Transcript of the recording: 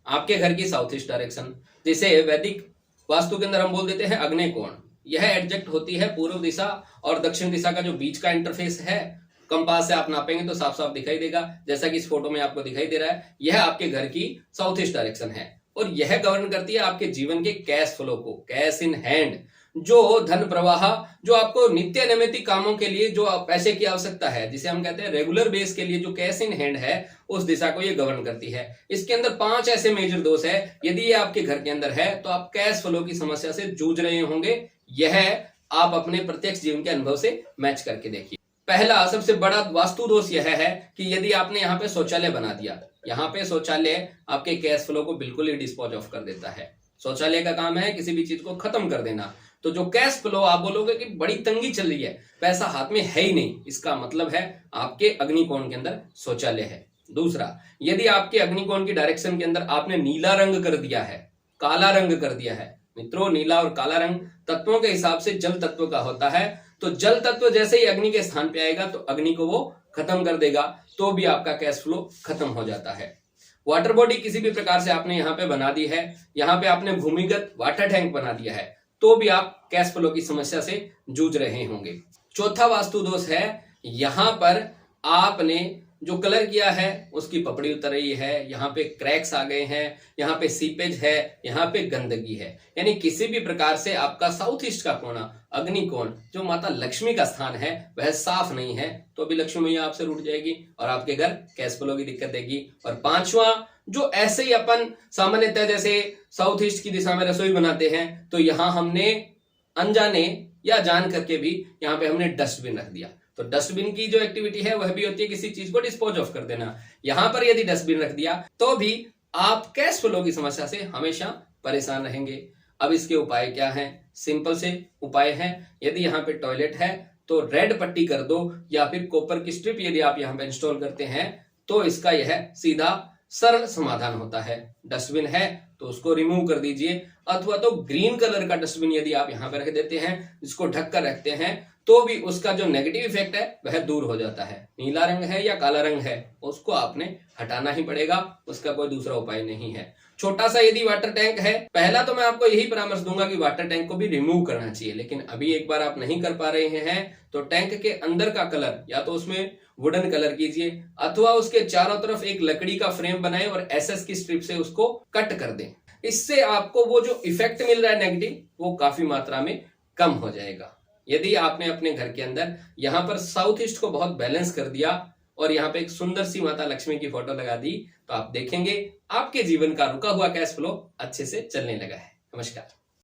आपके घर की साउथ ईस्ट डायरेक्शन, जिसे वैदिक वास्तु के अंदर हम बोल देते हैं अग्नि कोण, यह एडजेक्ट होती है पूर्व दिशा और दक्षिण दिशा का जो बीच का इंटरफेस है। कंपास से आप नापेंगे तो साफ साफ दिखाई देगा, जैसा कि इस फोटो में आपको दिखाई दे रहा है। यह आपके घर की साउथ ईस्ट डायरेक्शन है और यह गवर्न करती है आपके जीवन के कैश फ्लो को, कैश इन हैंड, जो धन प्रवाह, जो आपको नित्य नैमित्तिक कामों के लिए जो पैसे की आवश्यकता है, जिसे हम कहते हैं रेगुलर बेस के लिए जो कैश इन हैंड है, उस दिशा को ये गवर्न करती है। इसके अंदर 5 ऐसे मेजर दोष है। यदि ये आपके घर के अंदर है तो आप कैश फ्लो की समस्या से जूझ रहे होंगे। यह आप अपने प्रत्यक्ष जीवन के अनुभव से मैच करके देखिए। पहला सबसे बड़ा वास्तु दोष यह है कि यदि आपने यहाँ पे शौचालय बना दिया, यहाँ पे शौचालय आपके कैश फ्लो को बिल्कुल ही डिस्पोज ऑफ कर देता है। शौचालय का काम है किसी भी चीज को खत्म कर देना। तो जो कैश फ्लो, आप बोलोगे कि बड़ी तंगी चल रही है, पैसा हाथ में है ही नहीं, इसका मतलब है आपके अग्निकोण के अंदर शौचालय है। दूसरा, यदि आपके अग्निकोण की डायरेक्शन के अंदर आपने नीला रंग कर दिया है, काला रंग कर दिया है, मित्रों नीला और काला रंग तत्वों के हिसाब से जल तत्व का होता है। तो जल तत्व जैसे ही अग्नि के स्थान पे आएगा तो अग्नि को वो खत्म कर देगा, तो भी आपका कैश फ्लो खत्म हो जाता है। वाटर बॉडी किसी भी प्रकार से आपने यहाँ पे बना दी है, यहाँ पे आपने भूमिगत वाटर टैंक बना दिया है, तो भी आप कैश फ्लो की समस्या से जूझ रहे होंगे। चौथा वास्तु दोष है, यहां पर आपने जो कलर किया है उसकी पपड़ी उतर रही है, यहाँ पे क्रैक्स आ गए हैं, यहाँ पे सीपेज है, यहाँ पे गंदगी है। यानी किसी भी प्रकार से आपका साउथ ईस्ट का कोना, अग्नि कोण, जो माता लक्ष्मी का स्थान है, वह साफ नहीं है, तो अभी लक्ष्मी मैया आपसे रूठ जाएगी और आपके घर कैश फ्लो की दिक्कत देगी। और पांचवा, जो ऐसे ही अपन सामान्यतः जैसे साउथ ईस्ट की दिशा में रसोई बनाते हैं, तो यहां हमने अनजाने या जान करके भी यहाँ पे हमने डस्टबिन रख दिया। तो डस्टबिन की जो एक्टिविटी है वह भी होती है किसी चीज को डिस्पोज ऑफ कर देना। यहां पर यदि डस्टबिन रख दिया तो भी आप कैश फ्लो की समस्या से हमेशा परेशान रहेंगे। अब इसके उपाय क्या हैं? सिंपल से उपाय हैं। यदि यहाँ पे टॉयलेट है तो रेड पट्टी कर दो, या फिर कॉपर की स्ट्रिप यदि आप यहाँ पे इंस्टॉल करते हैं तो इसका यह सीधा सरल समाधान होता है। डस्टबिन है तो उसको रिमूव कर दीजिए, अथवा तो ग्रीन कलर का डस्टबिन यदि आप यहाँ पे रख देते हैं, जिसको ढक कर रखते हैं, तो भी उसका जो नेगेटिव इफेक्ट है वह दूर हो जाता है। नीला रंग है या काला रंग है, उसको आपने हटाना ही पड़ेगा, उसका कोई दूसरा उपाय नहीं है। छोटा सा यदि वाटर टैंक है, पहला तो मैं आपको यही परामर्श दूंगा कि वाटर टैंक को भी रिमूव करना चाहिए, लेकिन अभी एक बार आप नहीं कर पा रहे हैं तो टैंक के अंदर का कलर या तो उसमें वुडन कलर कीजिए, अथवा उसके चारों तरफ एक लकड़ी का फ्रेम बनाएं और एसएस की स्ट्रिप से उसको कट कर दें। इससे आपको वो जो इफेक्ट मिल रहा है नेगेटिव, वो काफी मात्रा में कम हो जाएगा। यदि आपने अपने घर के अंदर यहाँ पर साउथ ईस्ट को बहुत बैलेंस कर दिया और यहाँ पे एक सुंदर सी माता लक्ष्मी की फोटो लगा दी, तो आप देखेंगे आपके जीवन का रुका हुआ कैश फ्लो अच्छे से चलने लगा है। नमस्कार।